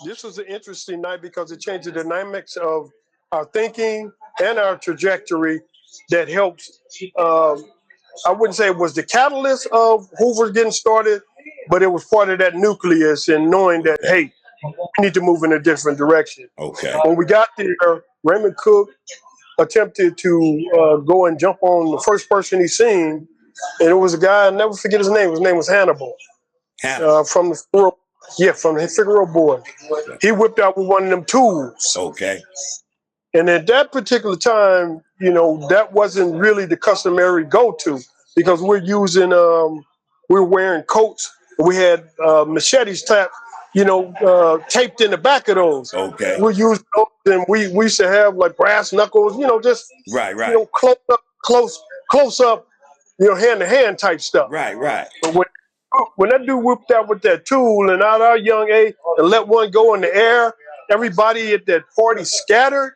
This was an interesting night because it changed the dynamics of our thinking and our trajectory that helps. Um, I wouldn't say it was the catalyst of Hoover getting started, but it was part of that nucleus and knowing that, Okay. hey, we need to move in a different direction. Okay. When we got there, Raymond Cook attempted to go and jump on the first person he seen, and it was a guy, I'll never forget his name. His name was Hannibal Hannah. from the from the Figueroa board. He whipped out with one of them tools. Okay. And at that particular time, that wasn't really the customary go-to because we're using, we're wearing coats. We had machetes taped in the back of those. Okay. We're using those, and we used to have like brass knuckles, just Right. close up, hand to hand type stuff. Right. But when that dude whipped out with that tool and out our young age and let one go in the air, everybody at that party scattered.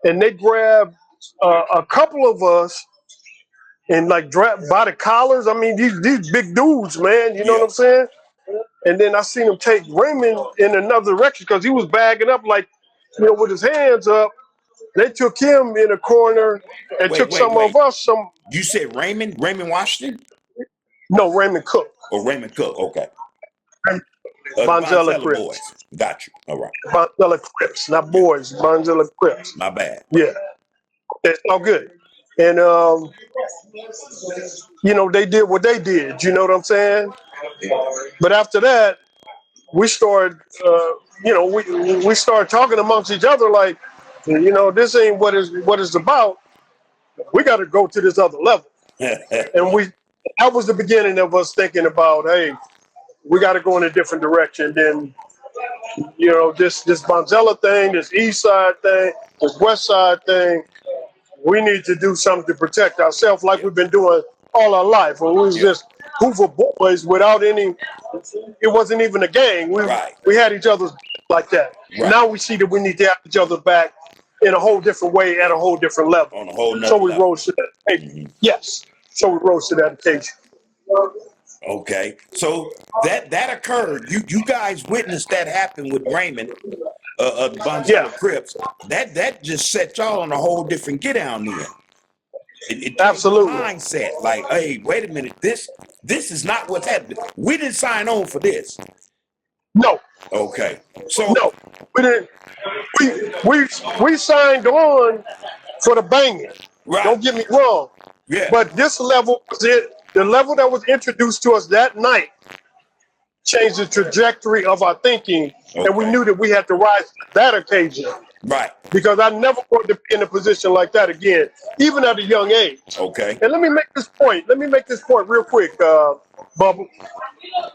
And they grabbed a couple of us and like grabbed by the collars. I mean, these big dudes, man. You know what I'm saying? And then I seen him take Raymond in another direction because he was bagging up like, with his hands up. They took him in a corner and took some of us. You said Raymond Washington? No, Raymond Cook. Oh, Raymond Cook. Okay. Bonzella Crips. Boys. Got you. All right. Bonzella Crips, not boys. Bonzella Crips. My bad. Yeah. It's all good. And, they did what they did. You know what I'm saying? But after that, we started, we started talking amongst each other like, this ain't what it's about. We got to go to this other level. And that was the beginning of us thinking about, hey, we got to go in a different direction than, this Bonzella thing, this East Side thing, this West Side thing. We need to do something to protect ourselves like we've been doing all our life. When we was just Hoover boys without any, it wasn't even a gang. We had each other's like that. Right. Now we see that we need to have each other back in a whole different way at a whole different level. On a whole nother so we level. rose to that occasion. Mm-hmm. Yes. So we rose to that occasion. Okay. So that occurred. You guys witnessed that happen with Raymond. Bonzella Crips, that just set y'all on a whole different get down there. It Absolutely. Mindset like, hey, wait a minute, this is not what's happening. We didn't sign on for this. No. Okay. So no, we didn't. We signed on for the banging. Right. Don't get me wrong. Yeah. But this level was it. The level that was introduced to us that night changed the trajectory of our thinking, and we knew that we had to rise to that occasion. Right. Because I never wanted to be in a position like that again, even at a young age. Okay. And let me make this point real quick, Bubba.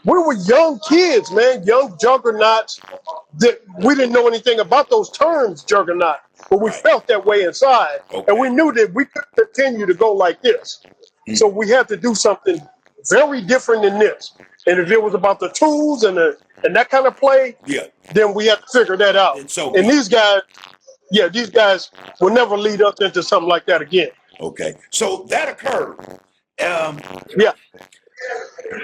We were young kids, man, young juggernauts that we didn't know anything about those terms, juggernaut, but we felt that way inside. Okay. And we knew that we couldn't continue to go like this. Mm. So we had to do something very different than this. And if it was about the tools and that kind of play, then we had to figure that out. And these guys will never lead us into something like that again. Okay. So that occurred.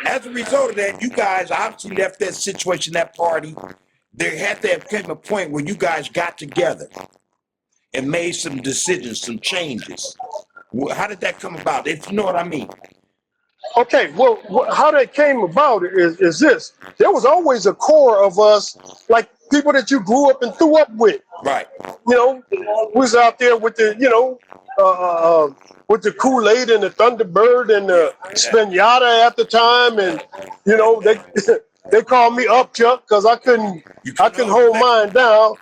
As a result of that, you guys obviously left that situation, that party. There had to have come a point where you guys got together and made some decisions, some changes. How did that come about? If you know what I mean. Okay, well, how that came about is this. There was always a core of us, like people that you grew up and threw up with. Right. We was out there with the, with the Kool-Aid and the Thunderbird and the Spinata at the time. And, they called me Up Chuck because I couldn't hold mine down.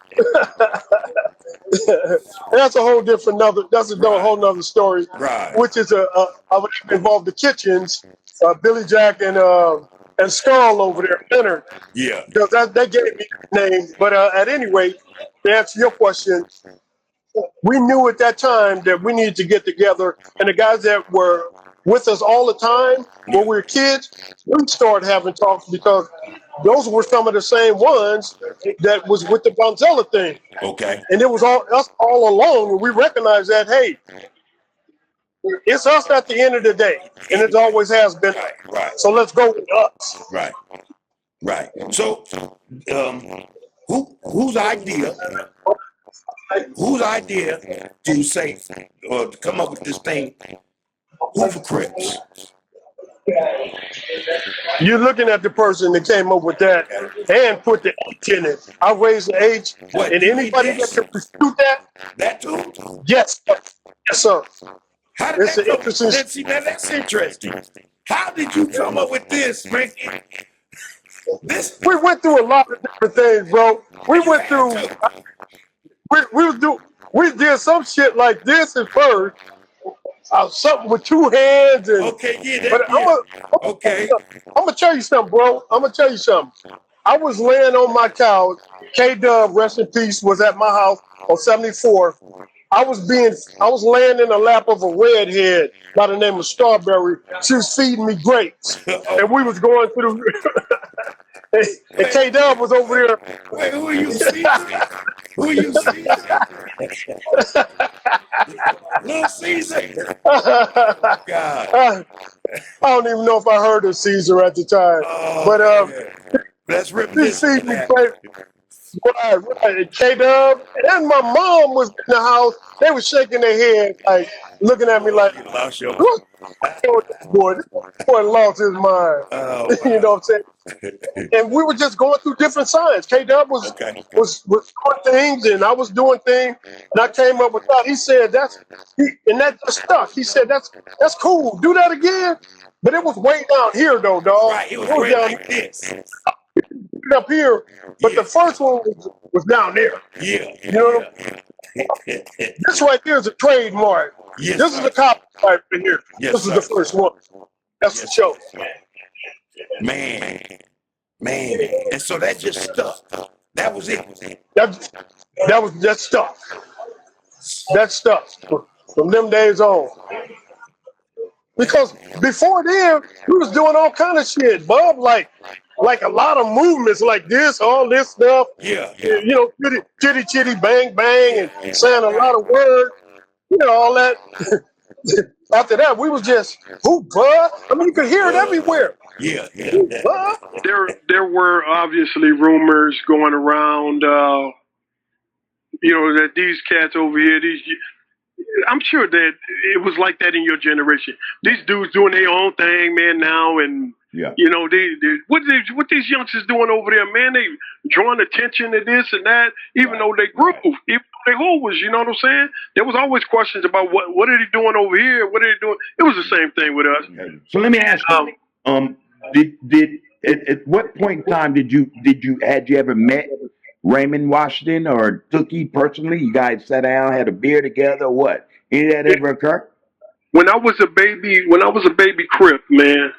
That's a whole different whole nother story. Right. Which is I would involve the Kitchens, Billy Jack and Skull over there, Leonard. Yeah. Because that gave me the name. But at any rate, to answer your question, we knew at that time that we needed to get together, and the guys that were with us all the time when we were kids, we started having talks because those were some of the same ones that was with the Bonzella thing. Okay. And it was us all along, and we recognized that, hey, it's us at the end of the day, and it always has been. Right. So let's go with us. Right. So whose idea to say or to come up with this thing, Hoover Crips? You're looking at the person that came up with that and put the H in it. I raised the H, What, and you mean anybody that this? can dispute that, That too? yes, yes, sir. How did It's that an come? interesting. See, now that's interesting. How did you come up with this, man? This We went through a lot of different things, bro. We you went had through. to. We did some shit like this at first, something with two hands, and Okay, yeah, but that yeah. Okay. I'm gonna tell you something, bro. I'm gonna tell you something. I was laying on my couch. KDub, rest in peace, was at my house on 74th. I was laying in the lap of a redhead by the name of Strawberry. She was feeding me grapes, and we was going through. and KDub was over there. Wait, who are you, Caesar? Who are you, Caesar? Little Caesar. God. I don't even know if I heard of Caesar at the time, Oh, but man. Let's she reminisce feed on me that. grapes. Right. K-Dub and my mom was in the house. They were shaking their head, like looking at me like, You lost your. "What's wrong with this boy? This boy lost his mind." Oh, You know wow. what I'm saying? And we were just going through different signs. K-Dub Okay. was doing things, and I was doing things, and I came up with that. He said and that just stuck. He said that's cool. Do that again. But it was way down here though, dog. Right, it was It was way down like this. up here, but the Yeah, first one was down there. yeah, You know, yeah. this right here is a trademark. Yes, This is sir. the copyright right here. Yes, This is the sir. first one. That's for Yes, sure. man, man. And so that just stuck. That was it. That stuff. That stuff from them days on. Because before then, we was doing all kind of shit, bub. Like a lot of movements like this, all this stuff. Yeah, yeah. You know, chitty chitty bang bang, Yeah, and saying a lot of words. You know, all that. After that, we was just who, bruh. I mean, you could hear it everywhere. yeah, yeah. Who, bruh. There were obviously rumors going around, that these cats over here, I'm sure that it was like that in your generation. These dudes doing their own thing, man, now, and Yeah. what these youngsters doing over there, man? They drawing attention to this and that, even though they grew, even though they hovers. You know what I'm saying? There was always questions about what are they doing over here? What are they doing? It was the same thing with us. So let me ask you, did at what point in time had you ever met Raymond Washington or Tookie personally? You guys sat down, had a beer together, or what? Did that ever occur? When I was a baby Crip, man,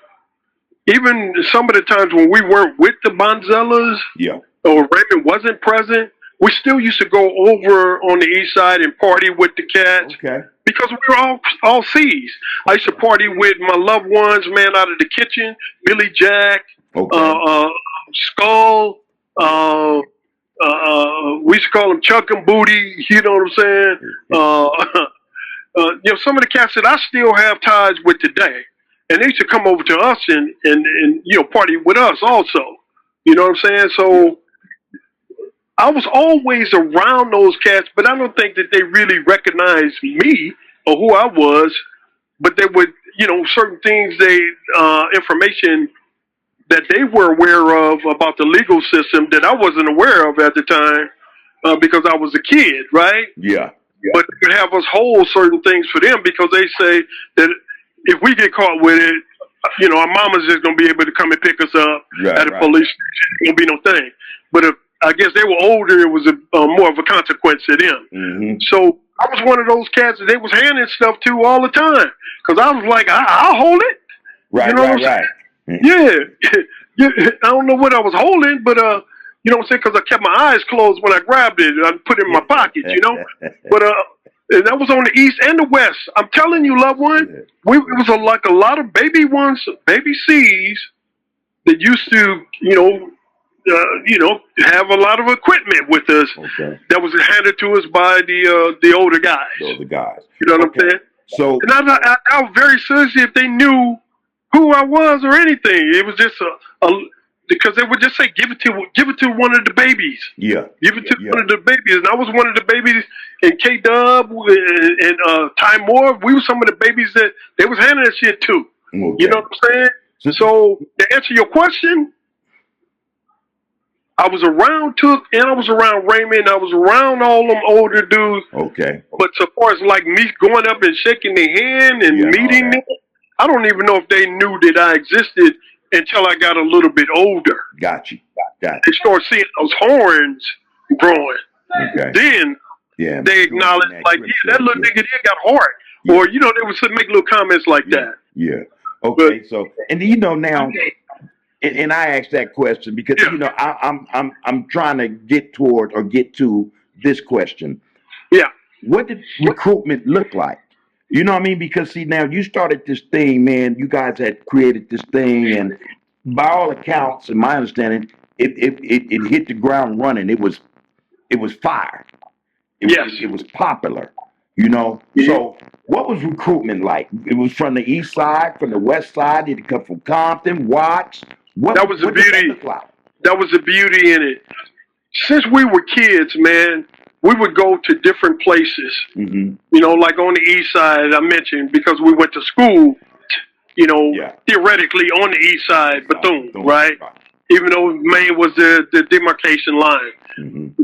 even some of the times when we weren't with the Bonzellas, Yeah. or Raymond wasn't present, we still used to go over on the east side and party with the cats. Okay. Because we were all C's. I used to party with my loved ones, man, out of the kitchen, Billy Jack, Okay. Skull, we used to call him Chuck and Booty, you know what I'm saying? Some of the cats that I still have ties with today, and they used to come over to us and party with us also. You know what I'm saying? So I was always around those cats, but I don't think that they really recognized me or who I was. But they would, certain things, information that they were aware of about the legal system that I wasn't aware of at the time because I was a kid, right? Yeah. But they would have us hold certain things for them because they say that if we get caught with it, our mama's just going to be able to come and pick us up at a police station. It won't be no thing. But if I guess they were older, it was more of a consequence to them. Mm-hmm. So I was one of those cats that they was handing stuff to all the time because I was like, I'll hold it. Right, you know what I'm right. saying? Yeah. I don't know what I was holding, but you know what I'm saying? Because I kept my eyes closed when I grabbed it. I put it in my pocket, But and that was on the east and the west. I'm telling you, loved one, it was like a lot of baby C's that used to, have a lot of equipment with us that was handed to us by the older guys. The older guys. You know what I'm saying? So, and I was very serious if they knew who I was or anything. It was just because they would just say, give it to one of the babies. Yeah. Give it to one of the babies. And I was one of the babies in KDub and Ty Moore. We were some of the babies that they was handing that shit to. Okay. You know what I'm saying? So to answer your question, I was around Took and I was around Raymond. I was around all them older dudes. Okay. But so far as like me going up and shaking their hand and meeting them, I don't even know if they knew that I existed until I got a little bit older. Got you. They started seeing those horns growing. Okay. Then they acknowledged, like, yeah, that little nigga there got heart. Yeah. Or, you know, they would make little comments like that. Yeah. Okay. But, so, and you know, now, and I asked that question because, you know, I'm trying to get toward or get to this question. Yeah. What did recruitment look like? You know what I mean? Because see, now you started this thing, man. You guys had created this thing, and by all accounts, in my understanding, it hit the ground running. It was fire. It was popular. You know. Mm-hmm. So, what was recruitment like? It was from the east side, from the west side. Did it come from Compton, Watts? That was the beauty. That was the beauty in it. Since we were kids, man, we would go to different places. Mm-hmm. You know, like on the east side, I mentioned, because we went to school, you know, theoretically on the east side, Bethune, right? Even though Maine was the demarcation line. Mm-hmm.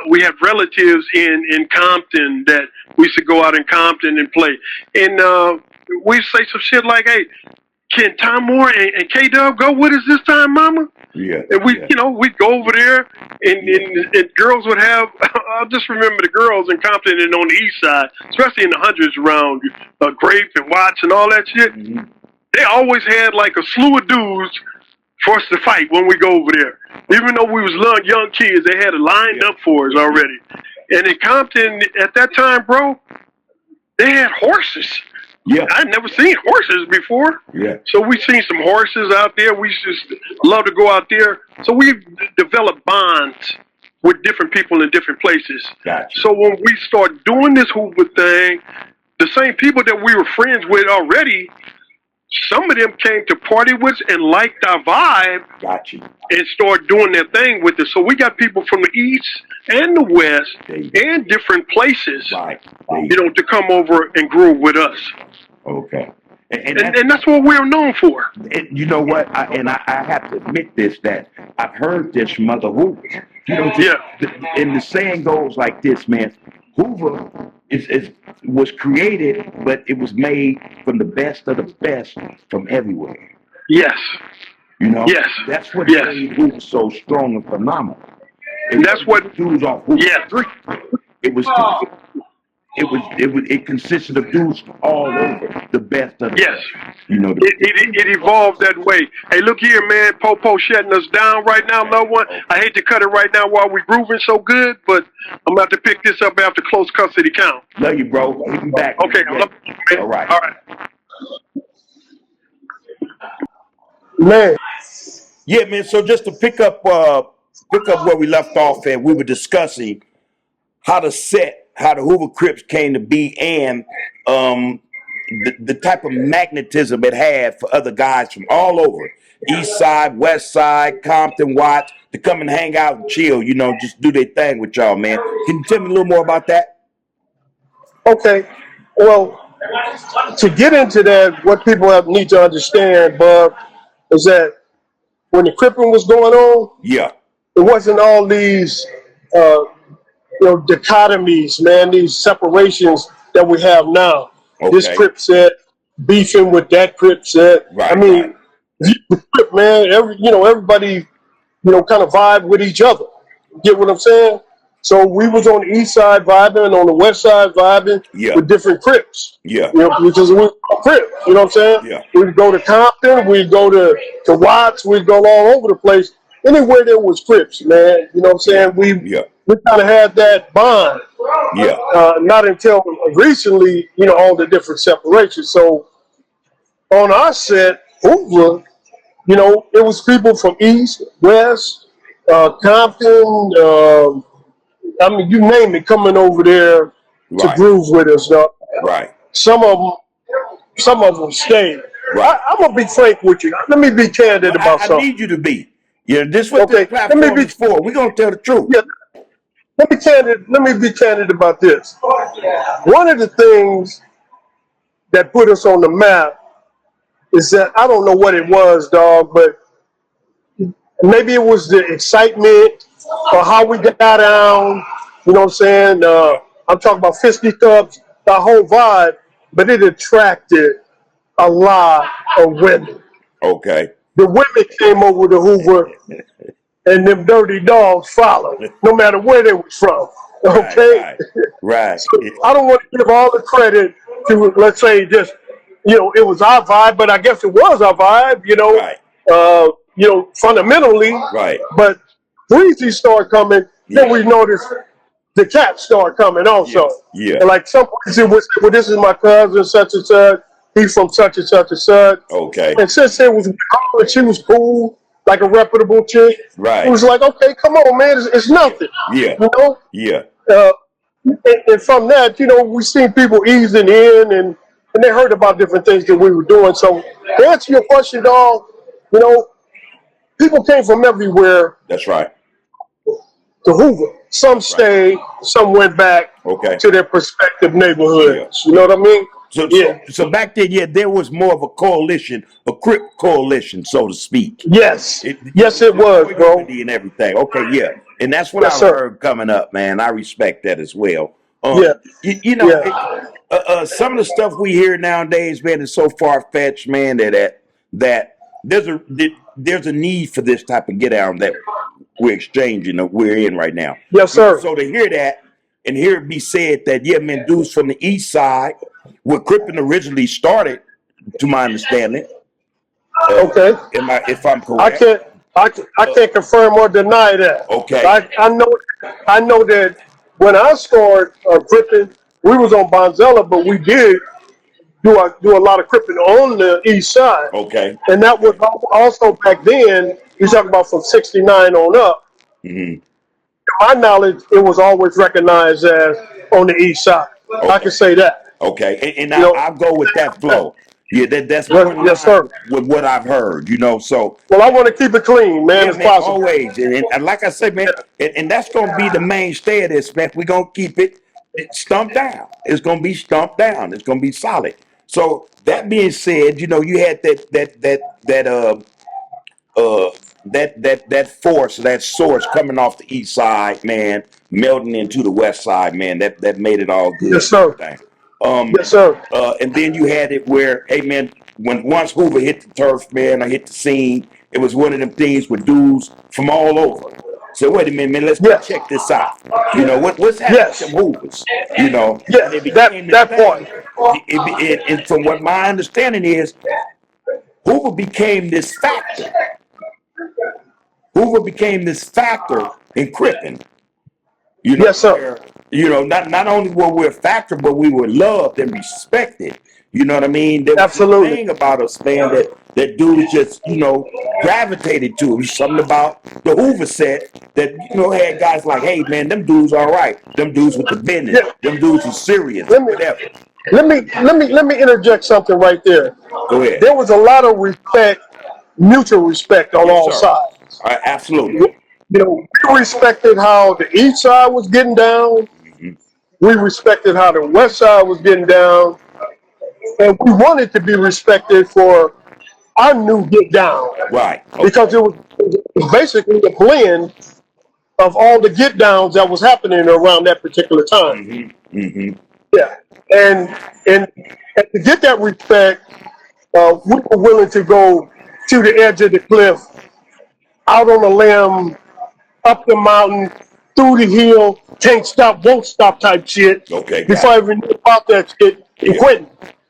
We have relatives in Compton that we used to go out in Compton and play. And we say some shit like, hey, can Tom Moore and KDub go with us this time, mama? Yeah. And you know, we'd go over there and girls would have, I'll just remember the girls in Compton and on the east side, especially in the hundreds around Grape and Watts and all that shit. Mm-hmm. They always had like a slew of dudes for us to fight when we go over there. Even though we was young kids, they had it lined up for us already. And in Compton at that time, bro, they had horses. Yeah, I'd never seen horses before. Yeah. So we seen some horses out there. We just love to go out there. So we developed bonds with different people in different places. Gotcha. So when we start doing this Hoover thing, the same people that we were friends with already, some of them came to party with us and liked our vibe. Gotcha. And started doing their thing with us. So we got people from the east and the west and different places, you know, to come over and groove with us. Okay. And that's what we're known for. And you know what? I have to admit this, that I've heard this from other Hoovers. You know, and the saying goes like this, man. Hoover was created, but it was made from the best of the best from everywhere. Yes. You know? Yes. That's what made Hoover so strong and phenomenal. And that's what dudes on Hoover Street. It consisted of dudes all over, the best of the best. You know, it evolved that way. Hey, look here, man. Popo shutting us down right now, loved one. I hate to cut it right now while we're grooving so good, but I'm about to pick this up after close custody count. Love you, bro. Hit me back. Okay, I love you, man. All right. Man. Yeah, man. So just to pick up where we left off at, we were discussing how the Hoover Crips came to be and the type of magnetism it had for other guys from all over, east side, west side, Compton, Watts, to come and hang out and chill, you know, just do their thing with y'all, man. Can you tell me a little more about that? Okay. Well, to get into that, what people need to understand, Bob, is that when the Cripping was going on, it wasn't all these dichotomies, man, these separations that we have now. Okay. This Crip set beefing with that Crip set. Right, I mean, Crip, man, everybody, kind of vibe with each other. Get what I'm saying? So we was on the east side vibing and on the west side vibing with different Crips. Yeah. Because we were Crips, you know what I'm saying? Yeah. We'd go to Compton, we'd go to Watts, we'd go all over the place. Anywhere there was Crips, man, you know what I'm saying? We kind of had that bond. Yeah. Not until recently, all the different separations. So on our set, Hoover, it was people from east, west, Compton, I mean, you name it, coming over there to groove with us. Right. Some of them stayed. Right. I'm gonna be frank with you. Let me be candid Well, about I something. need you to be. Yeah, this is what Okay, this platform is for. We're gonna tell the truth. yeah, let me be candid about this. One of the things that put us on the map is that I don't know what it was, dog, but maybe it was the excitement or how we got down. You know what I'm saying? I'm talking about 50 Cups, the whole vibe, but it attracted a lot of women. Okay. The women came over to Hoover, and them dirty dogs followed, no matter where they was from. Right, Okay? right, right. So I don't want to give all the credit to, let's say, just, it was our vibe, but I guess it was our vibe, Right, fundamentally. right. But Breezy started coming, then Yeah, we noticed the cats start coming yeah, also. yeah. And like some Breezy would say, well, this is my cousin, such and such. He's from such and such and such. Okay. And since it was her and she was cool, like a reputable chick, it Right. was like, okay, come on, man, it's nothing. Yeah, You know? yeah. Uh, and from that, we seen people easing in and they heard about different things that we were doing. So to answer your question, dog, people came from everywhere That's right. to Hoover. Some Right. stayed, some went back Okay. to their respective neighborhoods. Yeah. You know what I mean? So, Yeah. so back then, yeah, there was more of a coalition, a Crip coalition, so to speak. Yes. Yes, it was, bro. Unity and everything. Okay, yeah, and that's what Yes, I sir. heard coming up, man. I respect that as well. Yeah. You know, Yeah. some of the stuff we hear nowadays, man, is so far fetched, man. That there's a need for this type of get down that we're exchanging, that we're in right now. Yes, sir. So to hear that and hear it be said that, yeah, man, dudes from the east side, where Crippin originally started, to my understanding. Okay. If I'm correct? I can't confirm or deny that. Okay. I know that when I started cripping, we was on Bonzella, but we did do a lot of cripping on the east side. Okay. And that was also back then. You talking about from '69 on up. Mm-hmm. To my knowledge, it was always recognized as on the east side. Okay. I can say that. Okay, and I'll go with that flow. Yeah, that's Yes, sir. with what I've heard, So well, I want to keep it clean, man, yeah, as man, possible. always, and like I said, man, and that's gonna be the mainstay of this, man. We're gonna keep it stumped down. It's gonna be stumped down. It's gonna be solid. So that being said, you had that force, that source coming off the east side, man, melting into the west side, man. That made it all good. Yes, sir. Yes, sir. And then you had it where, hey, man, once Hoover hit the turf, man, I hit the scene. It was one of them things with dudes from all over. So wait a minute, man, let's check this out. What's happening to them Hoovers? Yeah, and it became that point. And from what my understanding is, Hoover became this factor. Hoover became this factor in Crippin. Yes, sir. Not only were we a factor, but we were loved and respected. You know what I mean? There was Absolutely. a thing about us, man, that dudes just, gravitated to. It was something about the Hoover set that, had guys like, hey, man, them dudes all right. Them dudes with the business. Yeah. Them dudes are serious. Whatever. Let me interject something right there. Go ahead. There was a lot of respect, mutual respect on all sides. Absolutely. We respected how the east side was getting down. Mm-hmm. We respected how the west side was getting down. And we wanted to be respected for our new get down. Right. Okay. Because it was basically a blend of all the get downs that was happening around that particular time. Mm-hmm. Mm-hmm. Yeah. And to get that respect, we were willing to go to the edge of the cliff, out on a limb, up the mountain, through the hill, can't stop, won't stop type shit. Okay. Before I even knew about that shit, and quitting.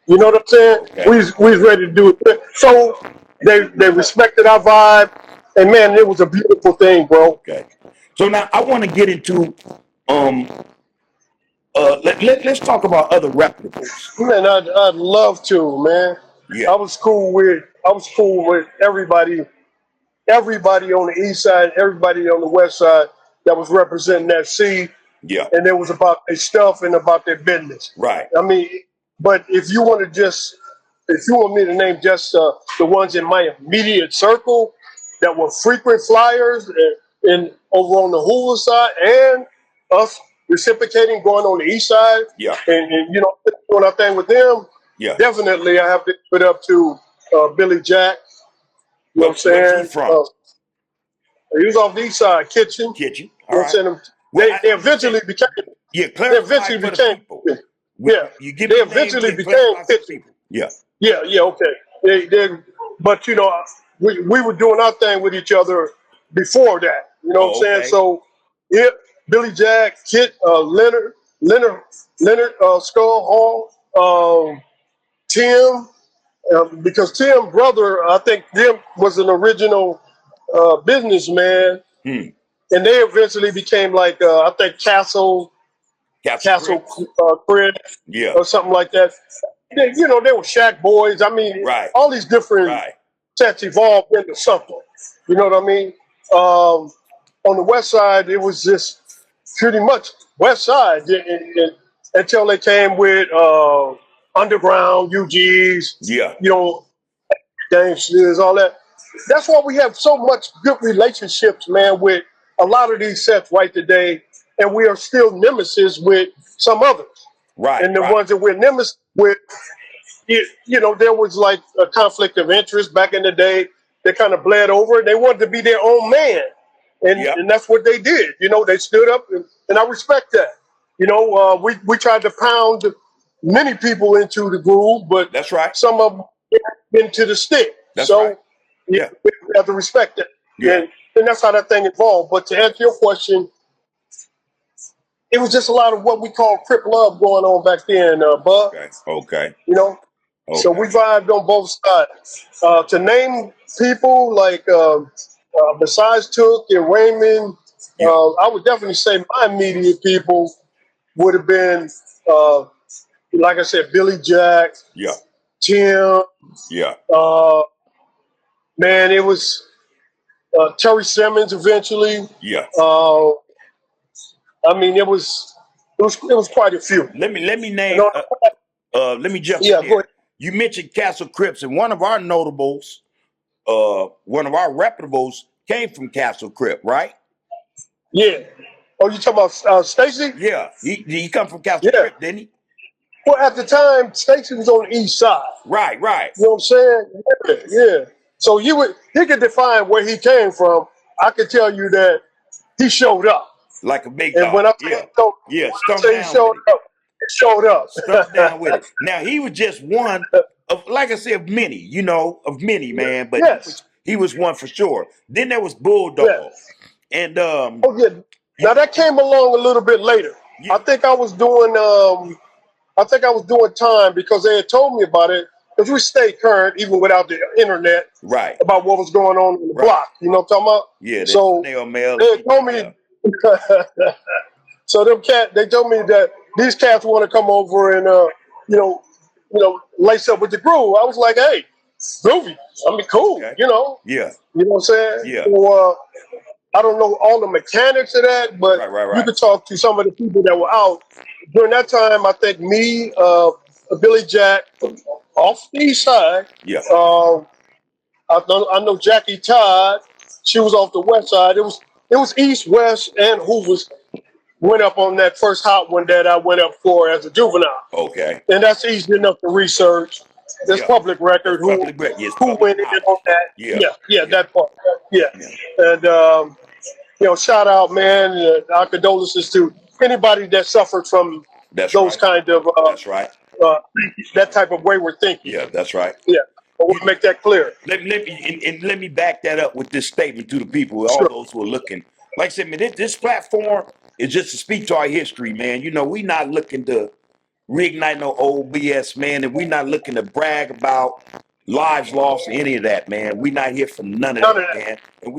You know what I'm saying? Okay. We was ready to do it. So they respected our vibe, and man, it was a beautiful thing, bro. Okay. So now I want to get into let's talk about other reputables. Man, I'd love to, man. Yeah. I was cool with everybody on the east side, everybody on the west side that was representing that C. Yeah. And it was about their stuff and about their business. Right. I mean, but if you want to just if you want me to name just the ones in my immediate circle that were frequent flyers and over on the Hoover side, and us reciprocating going on the east side, Yeah. and doing our thing with them. Yeah. Definitely, I have to put up to Billy Jack. You know what I'm Where's he saying? from? He was off the east side, Kitchen. Kitchen. You All know what I'm right. saying? Well, They I'm just saying, eventually became. yeah, They clarify eventually for the became. people. Yeah, You give they me a name eventually and became clarify for the Kitchen. people. Yeah. Yeah, okay. They, but we were doing our thing with each other before that. You know what I'm Oh, saying? okay. So, yeah, Billy Jack, Kit, Leonard, Skull Hall, Tim, because Tim's brother, I think Tim was an original businessman, Hmm. and they eventually became like I think Castle Crips. Crib Yeah. or something like that. They were Shack Boys. I mean, Right. all these different Right. sets evolved into something. You know what I mean? On the west side, it was just pretty much west side until they came with underground UGs, Yeah. gangsters, all that. That's why we have so much good relationships, man, with a lot of these sets right today, and we are still nemesis with some others. Right. And the Right. ones that we're nemesis with, there was like a conflict of interest back in the day. They kind of bled over and they wanted to be their own man. And, Yep. and that's what they did. They stood up and I respect that. We tried to pound many people into the groove, but That's right. some of them into the stick. That's right. Yeah. We have to respect that. Yeah. And that's how that thing evolved. But to answer your question, it was just a lot of what we call Crip love going on back then, Bud. Okay. Okay. So we vibed on both sides. To name people like besides Took and Raymond, Yeah. I would definitely say my immediate people would have been, like I said, Billy Jack, Yeah. Tim. Yeah. Man, it was Terry Simmons eventually. Yeah. I mean, it was quite a few. Let me name. And on, Let me jump yeah, in go there. ahead. You mentioned Castle Crips, and one of our notables, one of our reputables, came from Castle Crip, right? Yeah. Oh, you talking about Stacy? Yeah. He come from Castle Yeah. Crip, didn't he? Well, at the time, Stacy was on the east side. Right. Right. You know what I'm saying? Yeah. So he could define where he came from. I could tell you that he showed up. Like a big And dog. when I Yeah. say, Stunk he down showed with it. up, he showed up. Stunk down with it. Now he was just one of, like I said, of many. Of many, man. But Yes. he was one for sure. Then there was Bulldog, Yes. and Oh yeah. Now that came along a little bit later. Yeah. I think I was doing time because they had told me about it because we stayed current even without the internet right. about what was going on in the Right. block. You know what I'm talking about? Yeah. So Snail mail. they had told me. Yeah. So they told me that these cats want to come over and lace up with the groove. I was like, hey, groovy. I mean, cool. Okay. You know what I'm saying? Yeah. So, I don't know all the mechanics of that, but Right. you could talk to some of the people that were out during that time. I think me, Billy Jack, off the east side. Yeah. I know Jackie Todd. She was off the west side. It was east, west, and Hoover's went up on that first hot one that I went up for as a juvenile. Okay. And that's easy enough to research. There's Yeah. public record That's public record. Yes, who public went in knowledge. on that. Yeah. Yeah, that part. Yeah. Yeah. And shout out, man. Our condolences to anybody that suffered from That's those right. kind of That's right. that type of wayward thinking. Yeah, that's right. Yeah. I want to make that clear. Let me back that up with this statement to the people, all Sure. those who are looking. Like I said, man, this platform is just to speak to our history, man. We not looking to reignite no old BS, man, and we not looking to brag about lives lost or any of that, man. We not here for none of that, man. And